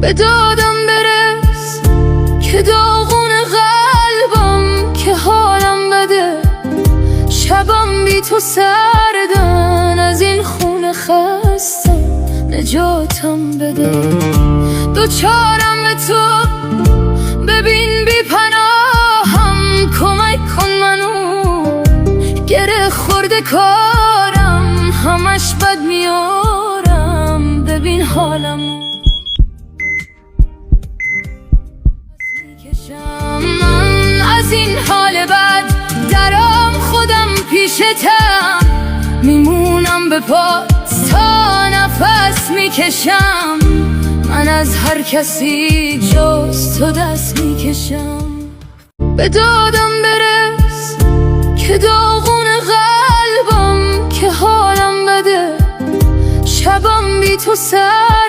به دادم برس که داغون قلبم، که حالم بده شبم بی تو سردن، از این خونه خستم نجاتم بده. دوچارم به تو ببین بی پناهم، کمک کن منو گره خورده کارم، همش بد میارم ببین حالمو. من از این حال بد درام خودم پیشتم، میمونم به پات تا نفس میکشم، من از هر کسی جز تو دست میکشم. به دادم برس که داغون قلبم، که حالم بده شبم بی تو سر